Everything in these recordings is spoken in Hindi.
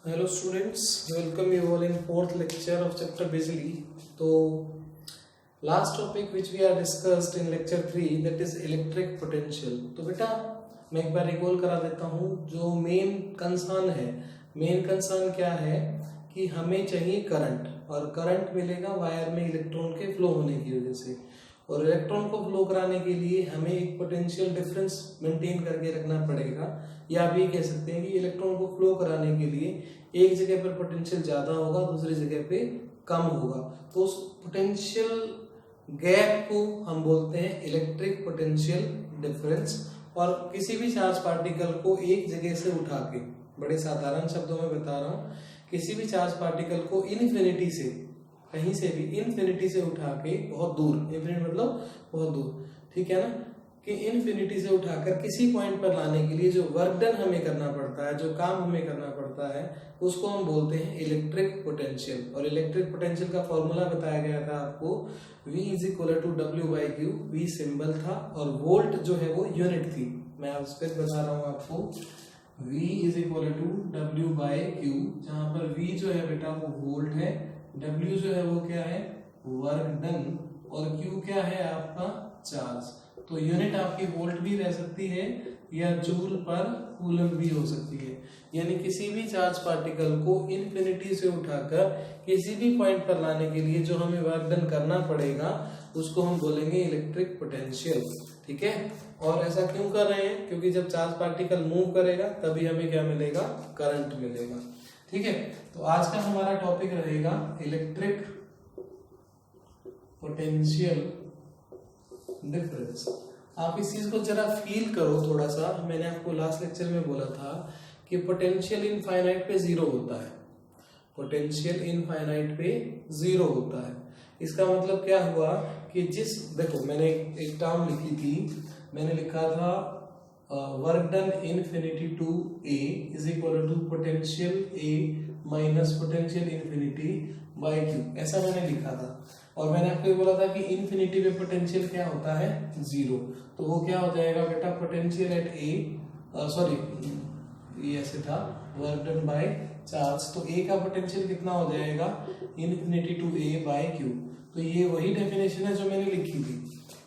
Hello students, welcome you all in fourth lecture of chapter Biजली। तो last topic which we are discussed in lecture 3 that is electric potential। तो बेटा मैं एक बार रिकॉल करा देता हूँ जो मेन कंसर्न है। मेन कंसर्न क्या है कि हमें चाहिए करंट, और करंट मिलेगा वायर में इलेक्ट्रॉन के फ्लो होने की वजह से, और इलेक्ट्रॉन को फ्लो कराने के लिए हमें एक पोटेंशियल डिफरेंस मेंटेन करके रखना पड़ेगा, या आप ये कह सकते हैं कि इलेक्ट्रॉन को फ्लो कराने के लिए एक जगह पर पोटेंशियल ज्यादा होगा, दूसरी जगह पे कम होगा। तो उस पोटेंशियल गैप को हम बोलते हैं इलेक्ट्रिक पोटेंशियल डिफरेंस। और किसी भी चार्ज पार्टिकल को एक जगह से उठा के, बड़े साधारण शब्दों में बता रहा हूँ, किसी भी चार्ज पार्टिकल को इनफिनिटी से, कहीं से भी इनफिनिटी से उठा के बहुत दूर, इनफिनिटी मतलब बहुत दूर, ठीक है ना, कि इनफिनिटी से उठाकर किसी पॉइंट पर लाने के लिए जो वर्क डन हमें करना पड़ता है, जो काम हमें करना पड़ता है, उसको हम बोलते हैं इलेक्ट्रिक पोटेंशियल। और इलेक्ट्रिक पोटेंशियल का फॉर्मूला बताया गया था आपको, V = W/Q। V सिंबल था और वोल्ट जो है वो यूनिट थी। मैं उस पर बता रहा हूँ आपको, V = W/Q, जहां पर V जो है बेटा वो वोल्ट है, W जो है वो क्या है, वर्क डन, और Q क्या है आपका चार्ज। तो यूनिट आपकी वोल्ट भी रह सकती है या जूल पर कूलम भी हो सकती है। यानी किसी भी चार्ज पार्टिकल को इनफिनिटी से उठाकर किसी भी पॉइंट पर लाने के लिए जो हमें वर्क डन करना पड़ेगा उसको हम बोलेंगे इलेक्ट्रिक पोटेंशियल, ठीक है। और ऐसा क्यों कर रहे हैं, क्योंकि जब चार्ज पार्टिकल मूव करेगा तभी हमें क्या मिलेगा, करंट मिलेगा, ठीक है। तो आज का हमारा टॉपिक रहेगा इलेक्ट्रिक पोटेंशियल डिफरेंस। आप इस चीज को जरा फील करो थोड़ा सा। मैंने आपको लास्ट लेक्चर में बोला था कि पोटेंशियल इनफाइनाइट पे जीरो होता है, पोटेंशियल इनफाइनाइट पे जीरो होता है। इसका मतलब क्या हुआ कि देखो मैंने एक टर्म लिखी थी, मैंने लिखा था work done infinity to A = potential A minus potential infinity by Q, ऐसा मैंने लिखा था। और मैंने आपको बोला था कि इनफिनिटी पे पोटेंशियल क्या होता है, जीरो। तो वो क्या हो जाएगा बेटा, पोटेंशियल एट A, सॉरी ये ऐसे था, वर्क डन बाय चार्ज, तो A का पोटेंशियल कितना हो जाएगा, इनफिनिटी टू A/Q। तो ये वही डेफिनेशन है जो मैंने लिखी थी,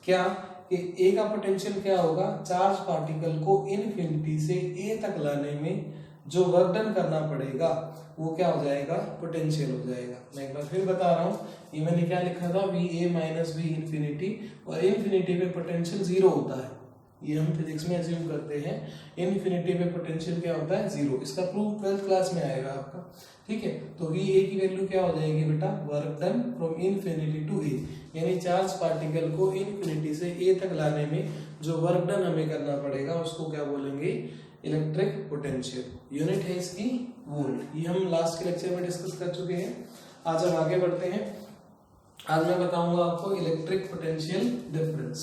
क्या कि A का पोटेंशियल क्या होगा, चार्ज पार्टिकल को इनफिनिटी से A तक लाने में जो वर्क डन करना पड़ेगा वो क्या हो जाएगा, पोटेंशियल हो जाएगा। मैं एक बार फिर बता रहा हूँ, ये मैंने क्या लिखा था, VA - V इनफिनिटी, और इनफिनिटी पे पोटेंशियल जीरो होता है, ये हम फिजिक्स में अज्यूम करते हैं। इनफिनिटी पे पोटेंशियल क्या होता है, जीरो। इसका प्रूफ 12th क्लास में आएगा आपका, ठीक है। तो VA की वैल्यू क्या हो जाएगी बेटा, work done from infinity to A, यानी चार्ज पार्टिकल को इनफिनिटी से A तक लाने में जो वर्क डन हमें करना पड़ेगा उसको क्या बोलेंगे, इलेक्ट्रिक पोटेंशियल। यूनिट है इसकी वोल्ट। ये हम लास्ट के लेक्चर में डिस्कस कर चुके हैं। आज हम आगे बढ़ते हैं। आज मैं बताऊंगा आपको electric potential difference.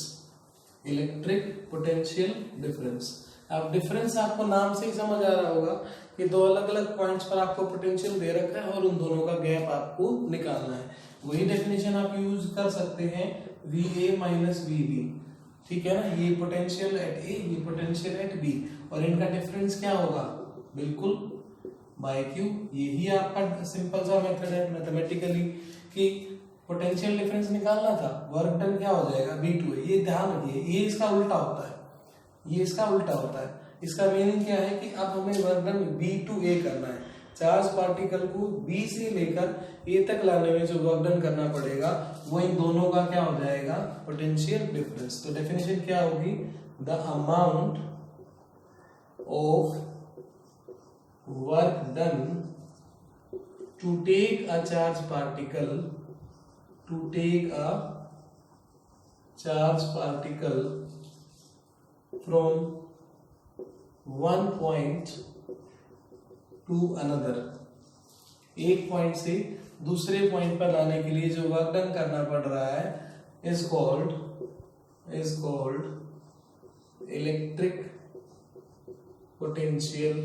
Electric potential difference, अब डिफरेंस आपको नाम से ही समझ आ रहा होगा कि दो अलग अलग पॉइंट्स पर आपको पोटेंशियल दे रखा है और उन दोनों का गैप आपको निकालना है। वही डेफिनेशन आप यूज कर सकते हैं, VA - VB, ठीक है ना। ये पोटेंशियल एट A, ये पोटेंशियल एट B, और इनका डिफरेंस क्या होगा, बिल्कुल बाय Q। यही आपका सिंपल सा मेथड है मैथमेटिकली कि पोटेंशियल डिफरेंस निकालना था, वर्क डन क्या हो जाएगा, V2। ये ध्यान रखिए, ये इसका उल्टा होता है, ये इसका उल्टा होता है। इसका मीनिंग क्या है कि अब हमें work done B to A करना है, चार्ज पार्टिकल को B से लेकर A तक लाने में जो वर्क डन करना पड़ेगा वो इन दोनों का क्या हो जाएगा, पोटेंशियल डिफरेंस। तो डेफिनेशन क्या होगी, the amount of work done to take a charge particle, to take a charge particle from one point to another, एक पॉइंट से दूसरे पॉइंट पर लाने के लिए जो वर्क डन करना पड़ रहा है is called electric potential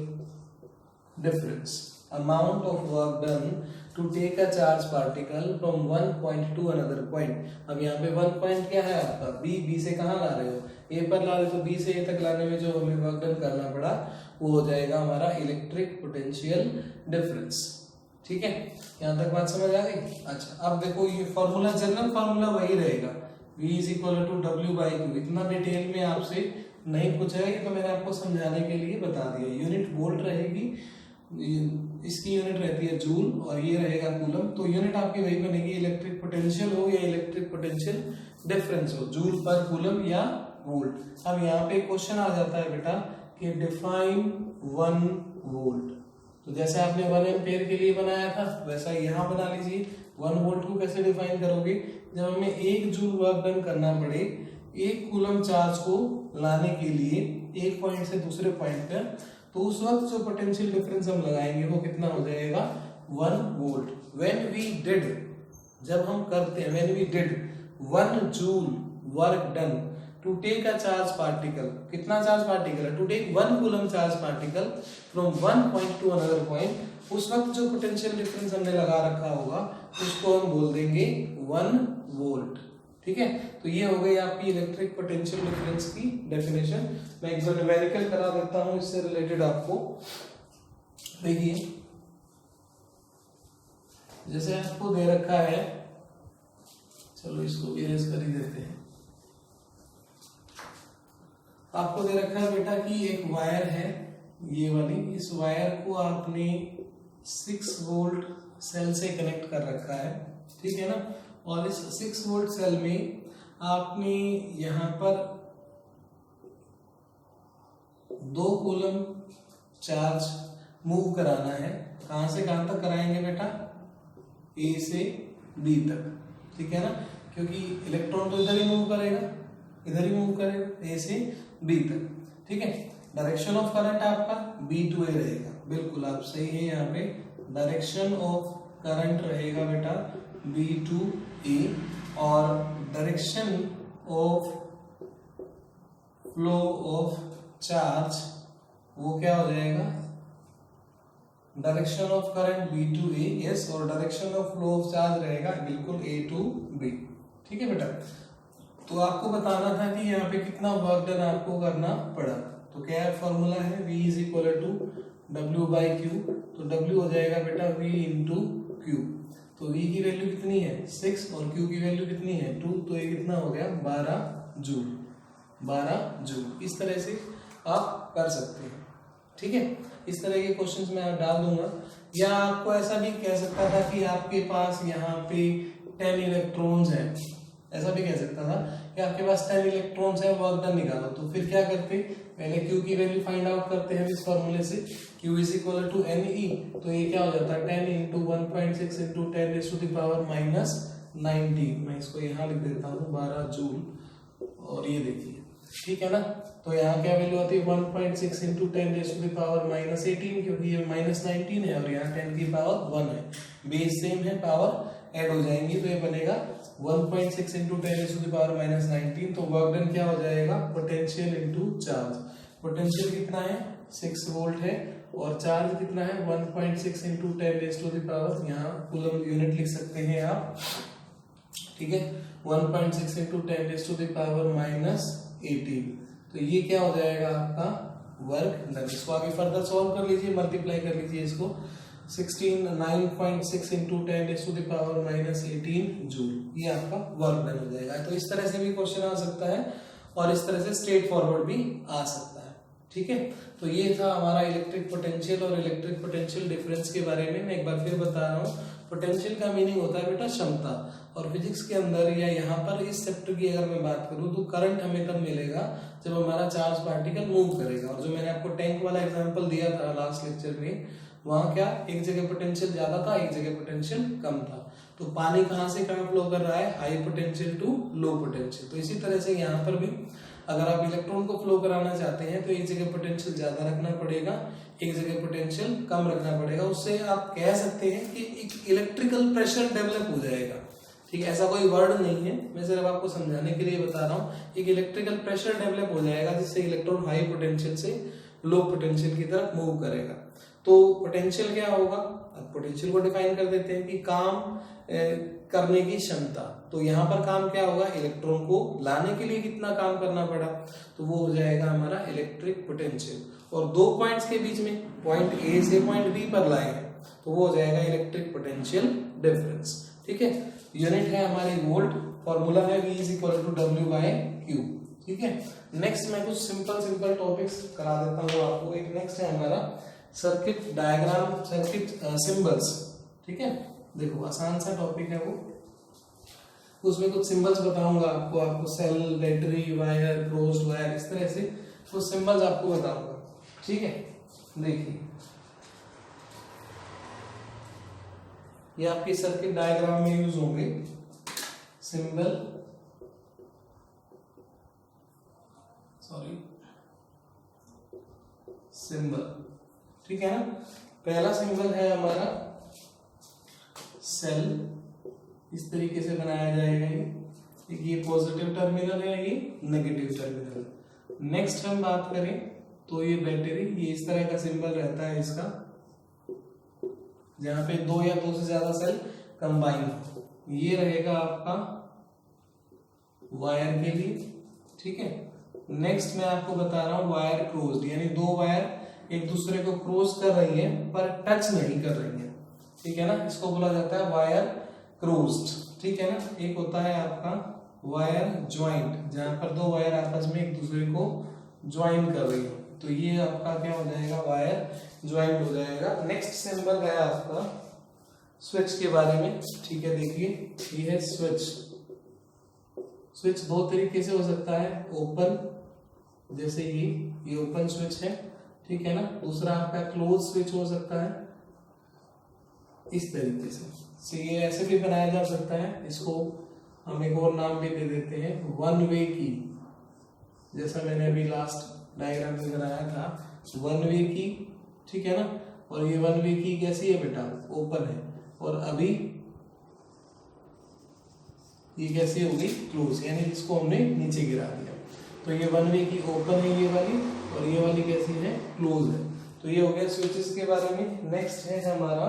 difference। amount of work done to take a charge particle from one point to another point। अब यहाँ पे वन पॉइंट क्या है आपका, B से कहाँ ला रहे हो, ए पर ला दे तो बी से ए तक लाने में जो हमें वर्क डन करना पड़ा वो हो जाएगा हमारा इलेक्ट्रिक पोटेंशियल डिफरेंस। ठीक है, यहाँ तक बात समझ आ गई। अच्छा अब देखो ये फॉर्मूला, जनरल फॉर्मूला वही रहेगा, V is equal to W by Q. इतना डिटेल में आपसे नहीं पूछा है, तो मैंने आपको समझाने के लिए बता दिया। यूनिट वोल्ट रहेगी, इसकी यूनिट रहती है जूल और ये रहेगा कूलम। तो यूनिट आपकी वही बनेगी, इलेक्ट्रिक पोटेंशियल हो या इलेक्ट्रिक पोटेंशियल डिफरेंस हो, जूल पर कूलम या वोल्ट। अब यहाँ पे क्वेश्चन आ जाता है बेटा कि डिफाइन 1 वोल्ट। तो जैसे आपने 1 एम्पियर के लिए बनाया था वैसा यहाँ बना लीजिए। 1 वोल्ट को कैसे डिफाइन करोगे, जब हमें 1 जूल वर्क डन करना पड़े 1 कूलम चार्ज को लाने के लिए एक पॉइंट से दूसरे पॉइंट पर, तो उस वक्त जो पोटेंशियल डिफरेंस हम लगाएंगे वो कितना हो जाएगा 1 वोल्ट। व्हेन वी डिड, जब हम करते हैं, when we did 1 joule work done to take a charge particle, कितना चार्ज पार्टिकल है, to take 1 coulomb charge particle from 1 point to another point, उस वक्त जो पोटेंशियल डिफरेंस हमने लगा रखा होगा उसको हम बोल देंगे 1 वोल्ट। ठीक है, तो ये हो गई आपकी इलेक्ट्रिक पोटेंशियल डिफरेंस की डेफिनेशन। मैं एक न्यूमेरिकल करा देता हूं इससे रिलेटेड आपको। देखिए जैसे आपको दे रखा है, चलो इसको इरेज कर ही देते हैं। आपको दे रखा है बेटा कि एक वायर है ये वाली, इस वायर को आपने 6 वोल्ट सेल से कनेक्ट कर रखा है। ठीक है ना, और इस 6 वोल्ट सेल में आपने यहाँ पर 2 कूलम चार्ज मूव कराना है। कहां से कहां तक कराएंगे बेटा, ए से बी तक। ठीक है ना, क्योंकि इलेक्ट्रॉन तो इधर ही मूव करेगा, इधर ही मूव करेगा ए से बी तक। ठीक है, डायरेक्शन ऑफ करंट आपका बी टू ए रहेगा, बिल्कुल आप सही है। यहाँ पे डायरेक्शन ऑफ करंट रहेगा बेटा बी टू ए, और direction of flow of charge वो क्या हो जाएगा, direction of current B to A, yes, और direction of flow of charge रहेगा बिल्कुल ए टू बी। ठीक है बेटा, तो आपको बताना था कि यहाँ पे कितना वर्क डन आपको करना पड़ा। तो क्या है फॉर्मूला है, V is equal to W by Q. तो W हो जाएगा बेटा V इंटू क्यू। तो V की वैल्यू कितनी है 6 और Q की वैल्यू कितनी है 2, तो ये कितना हो गया 12 जूल। 12 जूल इस तरह से आप कर सकते हैं। ठीक है, इस तरह के क्वेश्चंस मैं डाल दूंगा। या आपको ऐसा भी कह सकता था कि आपके पास यहाँ पे 10 इलेक्ट्रॉन्स हैं, ऐसा भी कह सकता था कि आपके पास 10 इलेक्ट्रॉन्स है, वर्क डन निकालो। तो फिर क्या करते, पहले Q की वैल्यू फाइंड आउट करते हैं इस फॉर्मूले से, Q is equal to NE। तो ये क्या हो जाता है 10 into 1.6 into 10 raise to the power minus 19। मैं इसको यहाँ लिख देता हूँ 12 जूल, और ये देखिए। ठीक है ना, तो यहाँ क्या वैल्यू आती है 1.6 into 10 raise to the power minus 18, क्योंकि ये माइनस 19 है और यहाँ 10 की पावर 1 है, बेस सेम है, पावर ऐड हो जाएंगी, तो ये बनेगा 1.6 into 10 raise to the power minus 19। तो वर्क डन क्या हो जाएगा, पोटेंशियल इंटू चार्ज। पोटेंशियल कितना है 6 वोल्ट है, और चार्ज कितना है 1.6 into 10 raise to the power, यहाँ कूलम यूनिट लिख सकते हैं आप। ठीक है, 1.6 into 10 raise to the power minus 18। तो ये क्या हो जाएगा आपका वर्क डन। इसको आगे फर्दर सॉल्व कर लीजिए, मल्टीप्लाई कर लीजिए इसको, 9.6 into 10 raise to the power minus 18 joule, ये आपका वर्क डन हो जाएगा। तो इस तरह से भी क्वेश्चन आ सकता है और इस तरह से स्ट्रेट फॉरवर्ड भी आ सकता है। ठीक है, तो ये था हमारा इलेक्ट्रिक पोटेंशियल और इलेक्ट्रिक पोटेंशियल डिफरेंस के बारे में। मैं एक बार फिर बता रहा हूँ, पोटेंशियल का मीनिंग होता है बेटा क्षमता, और फिजिक्स के अंदर या यहाँ पर इस चैप्टर की अगर मैं बात करूँ तो करंट हमें तब मिलेगा जब हमारा चार्ज पार्टिकल मूव करेगा। और जो मैंने आपको टैंक वाला एग्जांपल दिया था लास्ट लेक्चर में, वहां क्या एक जगह पोटेंशियल ज्यादा था, एक जगह पोटेंशियल कम था। तो पानी कहाँ से कहाँ फ्लो कर रहा है, high potential to low potential. तो इसी तरह से यहाँ पर भी अगर आप इलेक्ट्रॉन को फ्लो कराना चाहते हैं तो एक जगह पोटेंशियल ज्यादा रखना पड़ेगा, एक जगह पोटेंशियल कम रखना पड़ेगा। उससे आप कह सकते हैं कि एक इलेक्ट्रिकल प्रेशर डेवलप हो जाएगा। ठीक है, ऐसा कोई वर्ड नहीं है, मैं सिर्फ आपको समझाने के लिए बता रहा हूँ। एक इलेक्ट्रिकल प्रेशर डेवलप हो जाएगा जिससे इलेक्ट्रॉन हाई पोटेंशियल से लो पोटेंशियल की तरफ मूव करेगा। तो पोटेंशियल क्या होगा, अब पोटेंशियल को डिफाइन कर देते हैं कि काम करने की क्षमता। तो यहाँ पर काम क्या होगा, इलेक्ट्रॉन को लाने के लिए कितना काम करना पड़ा, तो वो हो जाएगा हमारा इलेक्ट्रिक पोटेंशियल। और दो पॉइंट्स के बीच में, पॉइंट ए से पॉइंट बी पर लाए हैं, तो वो हो जाएगा इलेक्ट्रिक पोटेंशियल डिफरेंस। ठीक है, यूनिट है हमारी वोल्ट, फॉर्मूला है V is equal to W/Q। ठीक है, नेक्स्ट मैं कुछ सिंपल टॉपिक्स करा देता हूँ आपको। एक नेक्स्ट है हमारा सर्किट डायग्राम, सर्किट सिंबल्स। ठीक है, देखो आसान सा टॉपिक है वो, उसमें कुछ सिंबल्स बताऊंगा आपको cell, battery, wire, closed wire, इस तरह से कुछ सिंबल्स आपको बताऊंगा। ठीक है, देखिए ये आपकी सर्किट डायग्राम में यूज होंगे सिंबल, सिंबल। ठीक है ना, पहला सिंबल है हमारा सेल, इस तरीके से बनाया जाएगा ये पॉजिटिव टर्मिनल है, ये नेगेटिव टर्मिनल। नेक्स्ट हम बात करें तो ये बैटरी, ये इस तरह का सिंबल रहता है इसका, जहां पे दो या दो से ज्यादा सेल कंबाइन हो। ये रहेगा आपका वायर के लिए। ठीक है, नेक्स्ट मैं आपको बता रहा हूं वायर क्लोज्ड, यानी दो वायर एक दूसरे को क्रॉस कर रही है पर टच नहीं कर रही है। ठीक है ना, इसको बोला जाता है वायर क्लोज्ड। ठीक है ना, एक होता है आपका वायर ज्वाइंट, जहां पर दो वायर आपस में एक दूसरे को ज्वाइन कर रही है, तो ये आपका क्या हो जाएगा, वायर ज्वाइंट हो जाएगा। नेक्स्ट सिंबल है आपका स्विच के बारे में। ठीक है, देखिए ये है स्विच। स्विच दो तरीके से हो सकता है, ओपन, जैसे ये ओपन स्विच है। ठीक है ना, दूसरा आपका क्लोज स्विच हो सकता है इस तरीके से ये ऐसे भी बनाया जा सकता है। इसको हम एक और नाम भी दे देते हैं, वन वे की, जैसा मैंने अभी लास्ट डायग्राम में बनाया था, वन वे की। ठीक है ना, और ये वन वे की कैसी है बेटा, ओपन है, और अभी ये कैसी होगी, क्लोज, यानी इसको हमने नीचे गिरा दिया। तो ये वन वे की ओपन है ये वाली, और ये वाली कैसी है, क्लोज है। तो ये हो गया स्विचेस के बारे में। नेक्स्ट है हमारा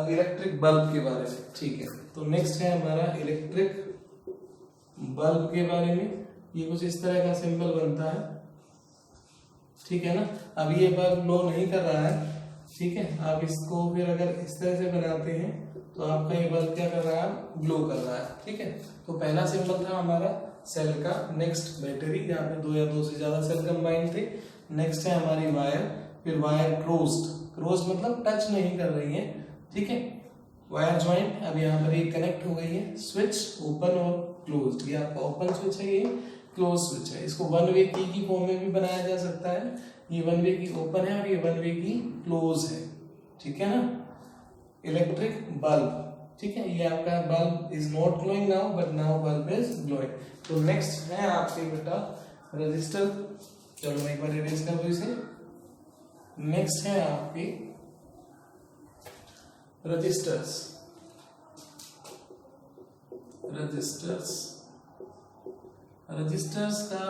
इलेक्ट्रिक बल्ब के बारे में। ठीक है, तो नेक्स्ट है हमारा इलेक्ट्रिक बल्ब के बारे में। ये कुछ इस तरह का सिंबल बनता है। ठीक है ना, अब ये बल्ब ग्लो नहीं कर रहा है। ठीक है, आप इसको फिर अगर इस तरह से बनाते हैं तो आपका ये बल्ब क्या कर रहा है, ग्लो कर रहा है। ठीक है, तो पहला सिंबल था हमारा सेल का। नेक्स्ट बैटरी, जहाँ पे दो या दो से ज्यादा सेल कंबाइन थे। नेक्स्ट है हमारी वायर, फिर वायर क्लोज्ड, क्लोज्ड मतलब टच नहीं कर रही है। ठीक है, वायर ज्वाइंट, अब यहाँ पर ये कनेक्ट हो गई है। स्विच ओपन और क्लोज्ड, ये आपका ओपन स्विच है, ये क्लोज स्विच है। इसको वन वे की फॉर्म में भी बनाया जा सकता है। ये वन वे की ओपन है और ये वन वे की क्लोज है। ठीक है ना, इलेक्ट्रिक बल्ब। ठीक है, ये आपका bulb is not glowing now, but now bulb is glowing. तो नेक्स्ट है आपके बेटा रजिस्टर। चलो मैं एक बार इरेज कर दूं इसे। नेक्स्ट है आपके रजिस्टर्स। रजिस्टर्स का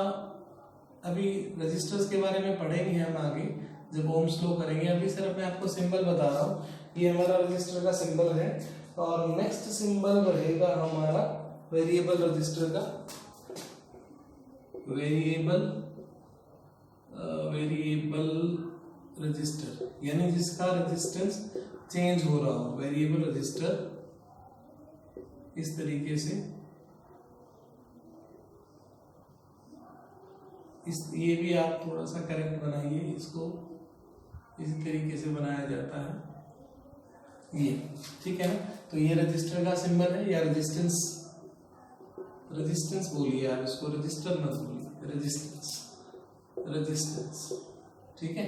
अभी रजिस्टर्स के बारे में पढ़ेंगे हम आगे जब ओम्स लॉ करेंगे। अभी सिर्फ मैं आपको सिंबल बता रहा हूँ। ये हमारा रजिस्टर का सिंबल है। और नेक्स्ट सिंबल रहेगा हमारा वेरिएबल रजिस्टर का। वेरिएबल रजिस्टर यानी जिसका रेजिस्टेंस चेंज हो रहा हो, वेरिएबल रजिस्टर। इस तरीके से ये भी आप थोड़ा सा करेक्ट बनाइए, इसको इसी तरीके से बनाया जाता है ये। ठीक है ना, तो ये रजिस्टर का सिंबल है, या रेजिस्टेंस बोलिए आप इसको, रजिस्टर मत बोलिए, रेजिस्टेंस। ठीक है,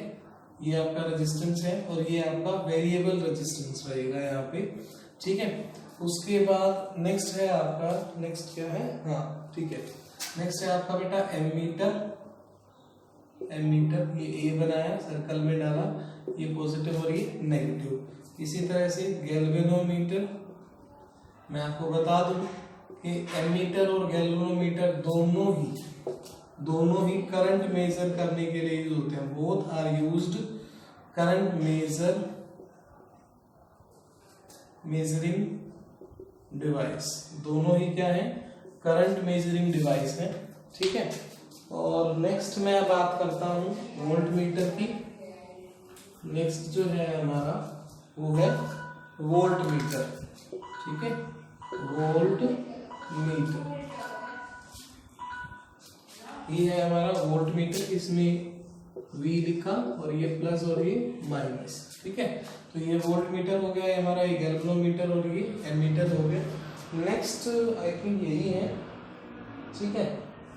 ये आपका रेजिस्टेंस है और ये आपका वेरिएबल रेजिस्टेंस रहेगा यहाँ पे। ठीक है, उसके बाद नेक्स्ट है आपका, नेक्स्ट क्या है, हाँ ठीक है, नेक्स्ट है आपका बेटा एमीटर। एमीटर, ये ए बनाया, सर्कल में डाला, ये पॉजिटिव और ये नेगेटिव। इसी तरह से गैल्वेनोमीटर। मैं आपको बता दूं कि एमीटर और गैल्वेनोमीटर दोनों ही करंट मेजर करने के लिए यूज होते हैं। Both are used current measuring device, दोनों ही क्या है, करंट मेजरिंग डिवाइस है, ठीक है। और नेक्स्ट मैं बात करता हूँ वोल्ट मीटर की। नेक्स्ट जो है हमारा वो है वोल्ट मीटर, ठीक है, वोल्ट मीटर। ये है हमारा वोल्ट मीटर, इसमें V लिखा और ये प्लस और ये माइनस, ठीक है। तो ये वोल्ट मीटर हो गया, ये हमारा ये गैल्वेनोमीटर और ये एमीटर हो गया। नेक्स्ट आई थिंक यही है, ठीक है।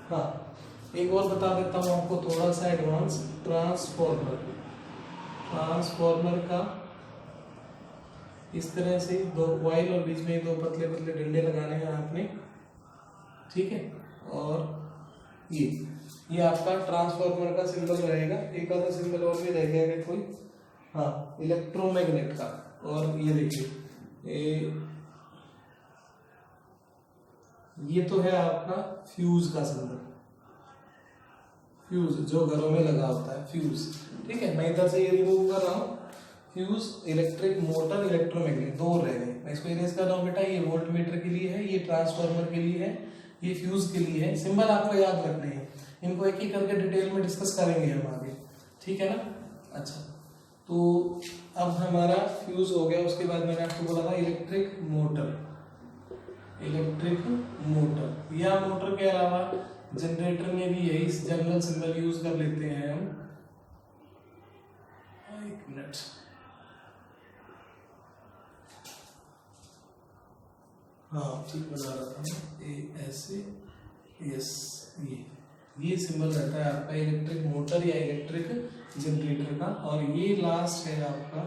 हाँ, एक और बता देता हूँ आपको थोड़ा सा एडवांस, ट्रांसफॉर्मर। ट्रांसफॉर्मर का इस तरह से दो कॉइल और बीच में दो पतले पतले डंडे लगाने हैं आपने, ठीक है। और ये आपका ट्रांसफॉर्मर का सिंबल रहेगा। एक आधा सिंबल और भी रह गया है कोई, हाँ, इलेक्ट्रोमैग्नेट का। और ये देखिए ये तो है आपका फ्यूज का सिंबल, फ्यूज जो घरों में लगा होता है, फ्यूज, ठीक है। मैं इधर से ये रिमूव कर रहा हूँ, फ्यूज, इलेक्ट्रिक मोटर, इलेक्ट्रोमैग्नेट, दो रह गए। मैं इसको इरेज कर रहा हूँ बेटा। ये वोल्ट मीटर के लिए है, ये ट्रांसफार्मर के लिए है, ये फ्यूज के लिए है। सिंबल आपको याद रखने हैं, इनको एक एक करके डिटेल में डिस्कस करेंगे हम आगे, ठीक है ना। अच्छा, तो अब हमारा फ्यूज हो गया। उसके बाद मैंने आपको बोला था इलेक्ट्रिक मोटर। इलेक्ट्रिक मोटर या मोटर के अलावा जनरेटर में भी यही जनरल सिंबल यूज कर लेते हैं हम। एक मिनट, हाँ ठीक बना रहा था, ए ऐसे, यस, ये सिंबल रहता है आपका इलेक्ट्रिक मोटर या इलेक्ट्रिक जनरेटर का। और ये लास्ट है आपका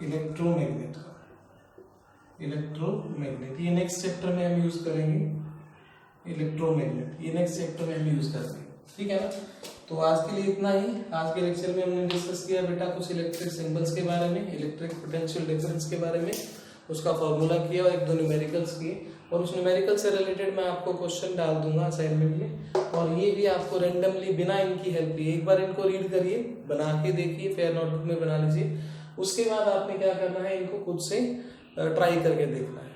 इलेक्ट्रोमैग्नेट का। इलेक्ट्रोमैग्नेट ये नेक्स्ट चैप्टर में हम यूज करेंगे। इलेक्ट्रोमैग्नेट ये नेक्स्ट चैप्टर में हम यूज करेंगे, ठीक है ना। तो आज के लिए इतना ही। आज के लेक्चर में हमने डिस्कस किया बेटा कुछ इलेक्ट्रिक सिंबल्स के बारे में, इलेक्ट्रिक पोटेंशियल डिफरेंस के बारे में, उसका फॉर्मूला किया और एक दो न्यूमेरिकल्स किए। और उस न्यूमेरिकल से रिलेटेड मैं आपको क्वेश्चन डाल दूंगा असाइनमेंट में, और ये भी आपको रैंडमली बिना इनकी हेल्प लिए एक बार इनको रीड करिए, बना के देखिए, फेयर नोटबुक में बना लीजिए। उसके बाद आपने क्या करना है, इनको खुद से ट्राई करके देखना है।